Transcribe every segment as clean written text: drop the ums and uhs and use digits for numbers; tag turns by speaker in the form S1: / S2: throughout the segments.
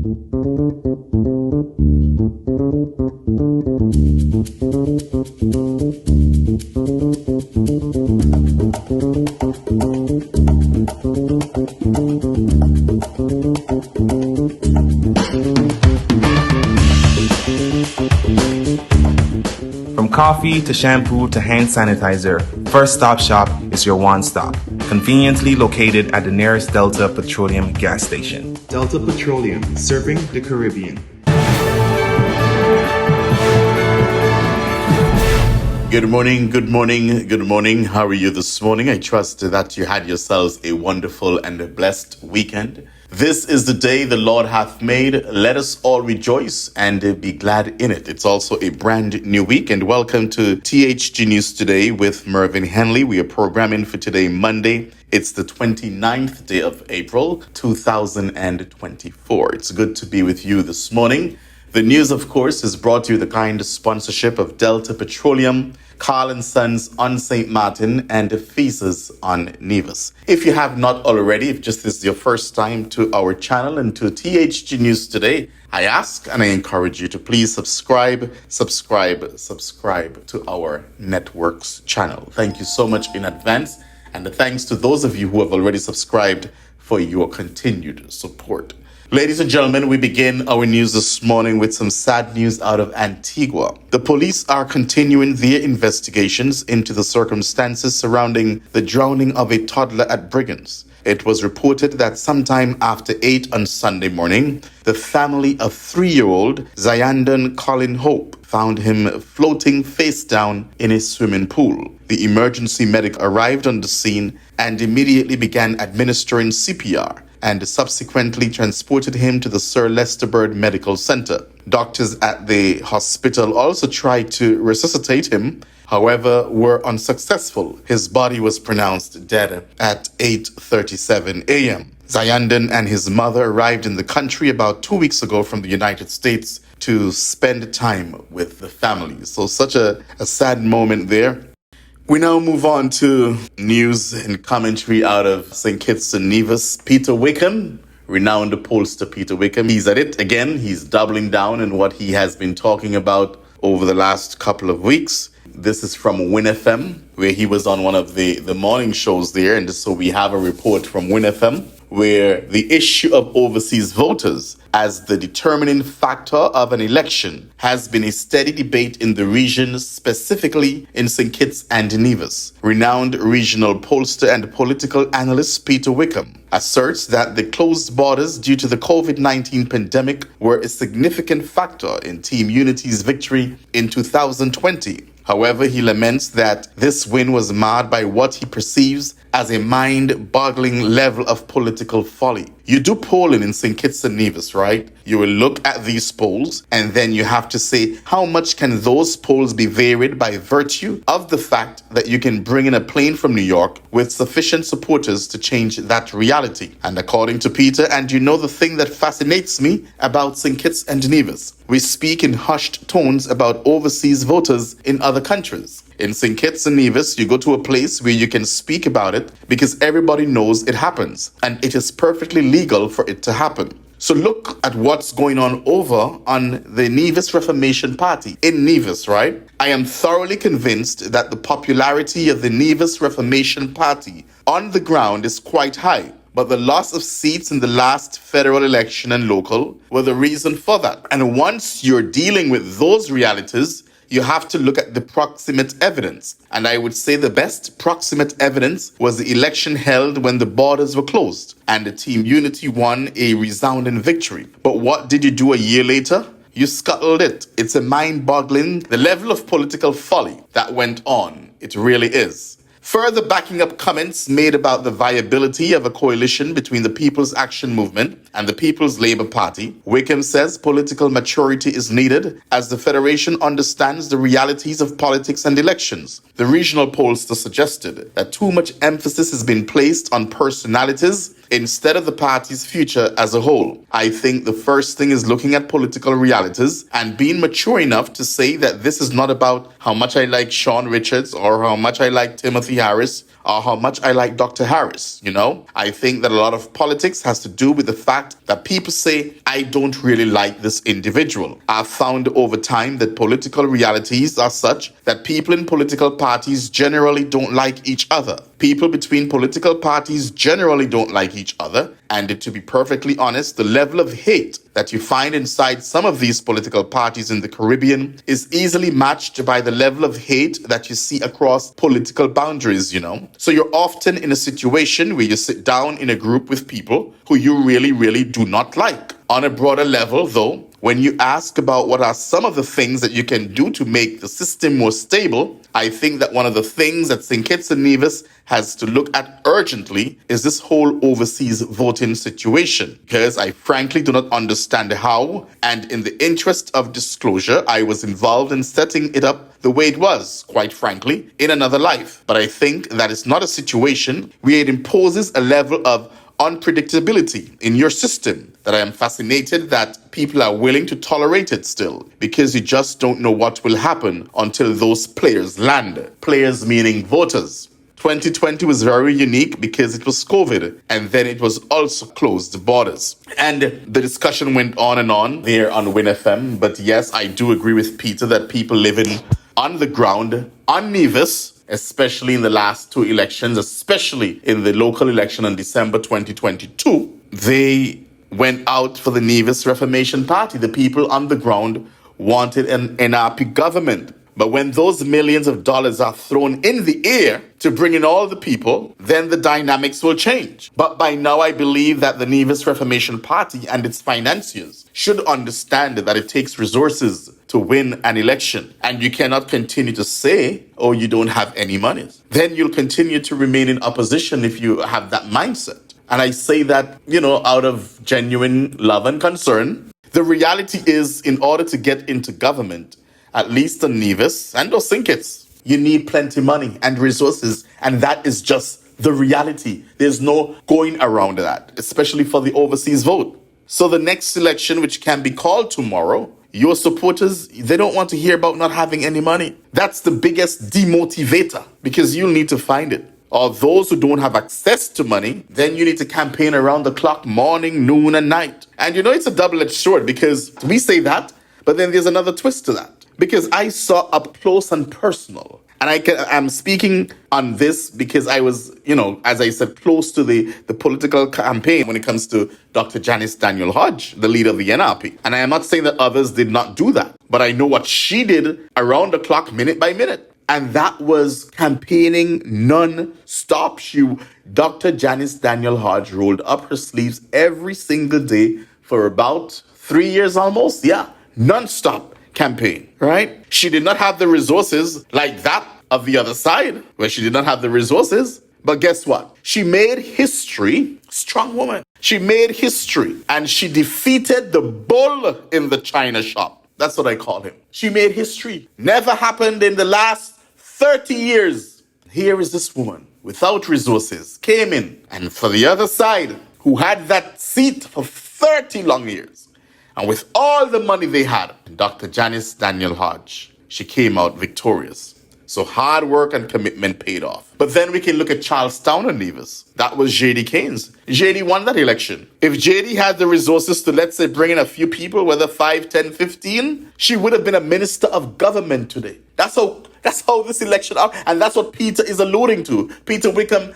S1: From coffee to shampoo to hand sanitizer, First Stop Shop is your one-stop, conveniently located at the nearest Delta Petroleum gas station.
S2: Delta Petroleum, serving the Caribbean.
S3: Good morning, good morning, good morning. How are you this morning? I trust that you had yourselves a wonderful and a blessed weekend. This is the day the Lord hath made. Let us all rejoice and be glad in it. It's also a brand new week, and welcome to THG News Today with Mervyn Henley. We are programming for today, Monday. It's the 29th day of April, 2024. It's good to be with you this morning. The news, of course, is brought to you the kind sponsorship of Delta Petroleum, Carl & Sons on St. Martin, and Ephesus on Nevis. If you have not already, if just this is your first time to our channel and to THG News Today, I ask and I encourage you to please subscribe to our network's channel. Thank you so much in advance, and thanks to those of you who have already subscribed for your continued support. Ladies and gentlemen, we begin our news this morning with some sad news out of Antigua. The police are continuing their investigations into the circumstances surrounding the drowning of a toddler at Brigands. It was reported that sometime after 8 on Sunday morning, the family of 3-year-old Zayandon Colin Hope found him floating face down in a swimming pool. The emergency medic arrived on the scene and immediately began administering CPR, and subsequently transported him to the Sir Leicester Bird Medical Center. Doctors at the hospital also tried to resuscitate him, however, were unsuccessful. His body was pronounced dead at 8:37 a.m. Zayandon and his mother arrived in the country about 2 weeks ago from the United States to spend time with the family. So such a sad moment there. We now move on to news and commentary out of St. Kitts and Nevis. Peter Wickham, renowned pollster Peter Wickham, he's at it again. He's doubling down on what he has been talking about over the last couple of weeks. This is from Win FM, where he was on one of the morning shows there. And so we have a report from Win FM, where the issue of overseas voters as the determining factor of an election has been a steady debate in the region, specifically in St. Kitts and Nevis. Renowned regional pollster and political analyst Peter Wickham asserts that the closed borders due to the COVID-19 pandemic were a significant factor in Team Unity's victory in 2020. However, he laments that this win was marred by what he perceives as a mind-boggling level of political folly. You do polling in St. Kitts and Nevis, right? You will look at these polls and then you have to say, how much can those polls be varied by virtue of the fact that you can bring in a plane from New York with sufficient supporters to change that reality? And according to Peter, and you know the thing that fascinates me about St. Kitts and Nevis, we speak in hushed tones about overseas voters in other countries. In St. Kitts and Nevis, you go to a place where you can speak about it because everybody knows it happens and it is perfectly legal for it to happen. So look at what's going on over on the Nevis Reformation Party in Nevis, right? I am thoroughly convinced that the popularity of the Nevis Reformation Party on the ground is quite high. But the loss of seats in the last federal election and local were the reason for that. And once you're dealing with those realities, you have to look at the proximate evidence. And I would say the best proximate evidence was the election held when the borders were closed and the Team Unity won a resounding victory. But what did you do a year later? You scuttled it. It's a mind-boggling, the level of political folly that went on. It really is. Further backing up comments made about the viability of a coalition between the People's Action Movement and the People's Labour Party, Wickham says political maturity is needed as the Federation understands the realities of politics and elections. The regional pollster suggested that too much emphasis has been placed on personalities instead of the party's future as a whole. I think the first thing is looking at political realities and being mature enough to say that this is not about how much I like Sean Richards or how much I like Timothy Harris or how much I like Dr. Harris. I think that a lot of politics has to do with the fact that people say, I don't really like this individual. I've found over time that political realities are such that people in political parties generally don't like each other. People between political parties generally don't like each other. And to be perfectly honest, the level of hate that you find inside some of these political parties in the Caribbean is easily matched by the level of hate that you see across political boundaries, So you're often in a situation where you sit down in a group with people who you really, really do not like. On a broader level, though, when you ask about what are some of the things that you can do to make the system more stable, I think that one of the things that St. Kitts and Nevis has to look at urgently is this whole overseas voting situation. Because I frankly do not understand how, and in the interest of disclosure, I was involved in setting it up the way it was, quite frankly, in another life. But I think that it's not a situation where it imposes a level of unpredictability in your system that I am fascinated that people are willing to tolerate it still, because you just don't know what will happen until those players land. Players meaning voters. 2020 was very unique because it was COVID, and then it was also closed borders. And the discussion went on and on there on Win FM. But yes, I do agree with Peter that people living on the ground, on Nevis, especially in the last two elections, especially in the local election in December 2022, they went out for the Nevis Reformation Party. The people on the ground wanted an NRP government. But when those millions of dollars are thrown in the air to bring in all the people, then the dynamics will change. But by now, I believe that the Nevis Reformation Party and its financiers should understand that it takes resources to win an election. And you cannot continue to say, oh, you don't have any money. Then you'll continue to remain in opposition if you have that mindset. And I say that, out of genuine love and concern. The reality is, in order to get into government, at least in Nevis and or St. Kitts, you need plenty money and resources. And that is just the reality. There's no going around that, especially for the overseas vote. So the next election, which can be called tomorrow, your supporters, they don't want to hear about not having any money. That's the biggest demotivator, because you'll need to find it. Or those who don't have access to money, then you need to campaign around the clock, morning, noon, and night. And it's a double-edged sword, because we say that, but then there's another twist to that. Because I saw up close and personal. And I'm speaking on this because I was, as I said, close to the political campaign when it comes to Dr. Janice Daniel Hodge, the leader of the NRP. And I am not saying that others did not do that, but I know what she did around the clock, minute by minute. And that was campaigning non-stop. Dr. Janice Daniel Hodge rolled up her sleeves every single day for about 3 years almost. Yeah, non-stop campaign, right? She did not have the resources like that of the other side, where she did not have the resources. But guess what? She made history. Strong woman. She made history, and she defeated the bull in the china shop. That's what I call him. She made history. Never happened in the last 30 years. Here is this woman without resources, came in, and for the other side, who had that seat for 30 long years, and with all the money they had, Dr. Janice Daniel Hodge, she came out victorious. So hard work and commitment paid off. But then we can look at Charlestown and Nevis. That was J.D. Keynes. J.D. won that election. If J.D. had the resources to, let's say, bring in a few people, whether 5, 10, 15, she would have been a minister of government today. That's how this election, and that's what Peter is alluding to. Peter Wickham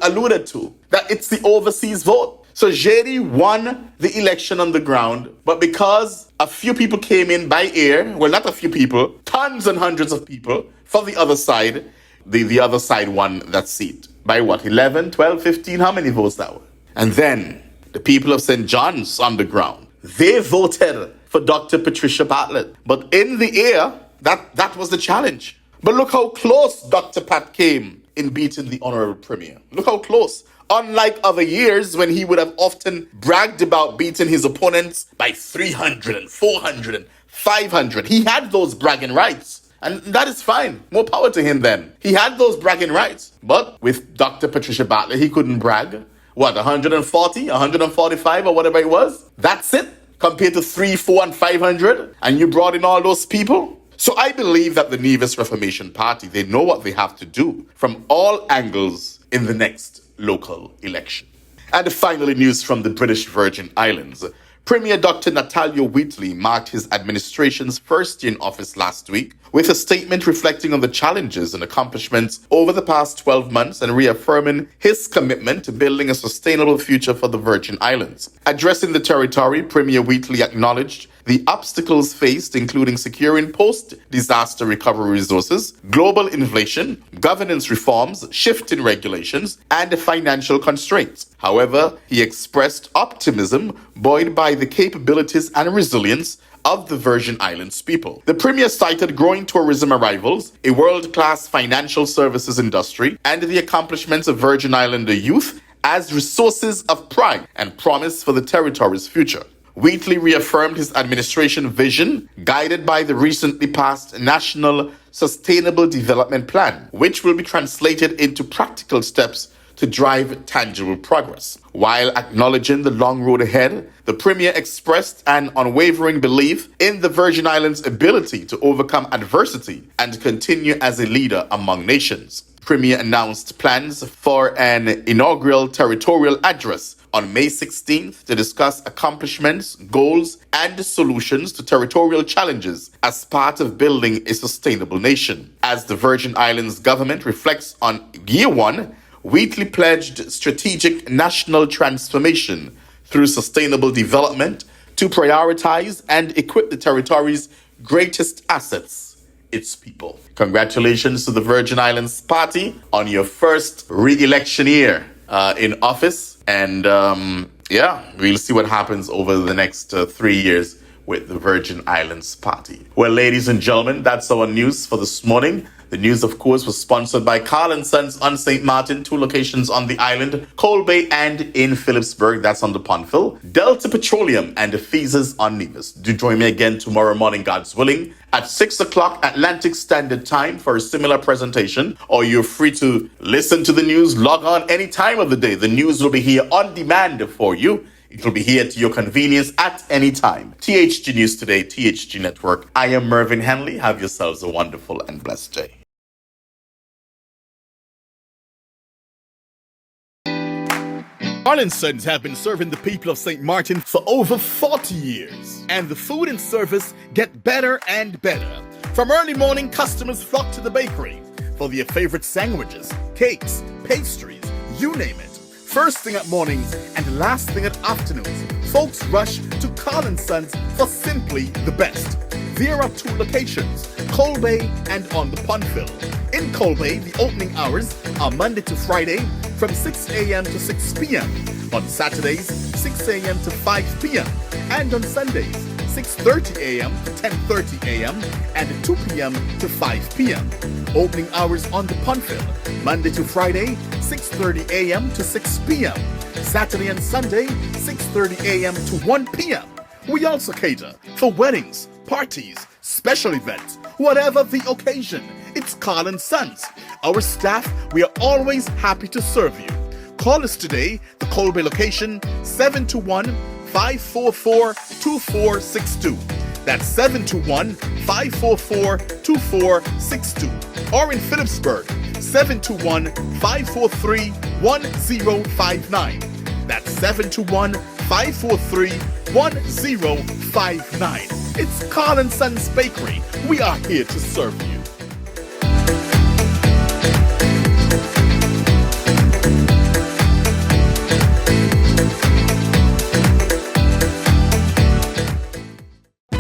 S3: alluded to, that it's the overseas vote. So JD won the election on the ground, but because a few people came in by air, well, not a few people, tons and hundreds of people from the other side, the other side won that seat. By what, 11, 12, 15? How many votes that were? And then the people of St. John's on the ground, they voted for Dr. Patricia Bartlett. But in the air, that was the challenge. But look how close Dr. Pat came in beating the Honorable Premier. Look how close. Unlike other years when he would have often bragged about beating his opponents by 300 and 400 and 500. He had those bragging rights. And that is fine. More power to him then. He had those bragging rights. But with Dr. Patricia Bartlett, he couldn't brag. What, 140, 145 or whatever it was? That's it. Compared to 3, 4, and 500. And you brought in all those people. So I believe that the Nevis Reformation Party, they know what they have to do from all angles in the next local election. And finally, news from the British Virgin Islands. Premier Dr. Nathaniel Wheatley marked his administration's first year in office last week with a statement reflecting on the challenges and accomplishments over the past 12 months and reaffirming his commitment to building a sustainable future for the Virgin Islands. Addressing the territory, Premier Wheatley acknowledged the obstacles faced, including securing post-disaster recovery resources, global inflation, governance reforms, shifting regulations, and financial constraints. However, he expressed optimism buoyed by the capabilities and resilience of the Virgin Islands people. The Premier cited growing tourism arrivals, a world-class financial services industry, and the accomplishments of Virgin Islander youth as resources of pride and promise for the territory's future. Wheatley reaffirmed his administration vision, guided by the recently passed National Sustainable Development Plan, which will be translated into practical steps to drive tangible progress. While acknowledging the long road ahead, the Premier expressed an unwavering belief in the Virgin Islands' ability to overcome adversity and continue as a leader among nations. Premier announced plans for an inaugural territorial address on May 16th to discuss accomplishments, goals, and solutions to territorial challenges as part of building a sustainable nation. As the Virgin Islands government reflects on Year 1, Wheatley pledged strategic national transformation through sustainable development to prioritize and equip the territory's greatest assets, its people. Congratulations to the Virgin Islands Party on your first re-election year in office. And we'll see what happens over the next 3 years with the Virgin Islands Party. Well, ladies and gentlemen, that's our news for this morning. The news, of course, was sponsored by Carl & Sons on St. Martin, 2 locations on the island, Coal Bay and in Phillipsburg, that's on the Pondville, Delta Petroleum and Ephesus on Nevis. Do join me again tomorrow morning, God's willing, at 6 o'clock Atlantic Standard Time for a similar presentation, or you're free to listen to the news, log on any time of the day. The news will be here on demand for you. It will be here to your convenience at any time. THG News Today, THG Network. I am Mervyn Henley. Have yourselves a wonderful and blessed day. Carl & Sons have been serving the people of St. Martin for over 40 years. And the food and service get better and better. From early morning, customers flock to the bakery for their favorite sandwiches, cakes, pastries, you name it. First thing at mornings and last thing at afternoons, folks rush to Carl & Sons for simply the best. There are 2 locations, Coal Bay and on the Pondville. In Coal Bay, the opening hours are Monday to Friday from 6 a.m. to 6 p.m. On Saturdays, 6 a.m. to 5 p.m. And on Sundays, 6:30 a.m. to 10:30 a.m. and 2 p.m. to 5 p.m. Opening hours on the Pondville, Monday to Friday, 6:30 a.m. to 6 p.m. Saturday and Sunday, 6:30 a.m. to 1 p.m. We also cater for weddings, parties, special events, whatever the occasion. It's Carl & Sons. Our staff, we are always happy to serve you. Call us today, the Coal Bay location, 721-544-2462. That's 721-544-2462. Or in Phillipsburg, 721-543-1059. That's 721-543-1059. It's Carl & Sons Bakery. We are here to serve you.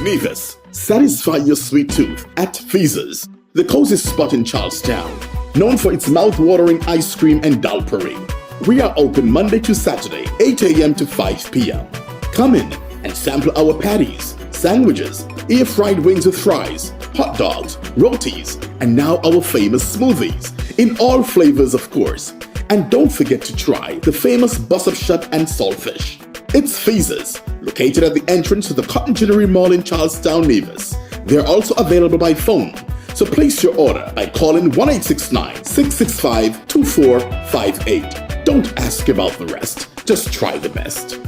S3: Nevis, satisfy your sweet tooth at Ephesus, the cozy spot in Charlestown, known for its mouth-watering ice cream and dal parade. We are open Monday to Saturday, 8 a.m. to 5 p.m. Come in and sample our patties, sandwiches, air-fried wings with fries, hot dogs, rotis, and now our famous smoothies, in all flavors of course. And don't forget to try the famous bus-up shut and saltfish. It's Ephesus, located at the entrance to the Cotton Jewelry Mall in Charlestown, Nevis. They're also available by phone, so place your order by calling 1-869-665-2458. Don't ask about the rest, just try the best.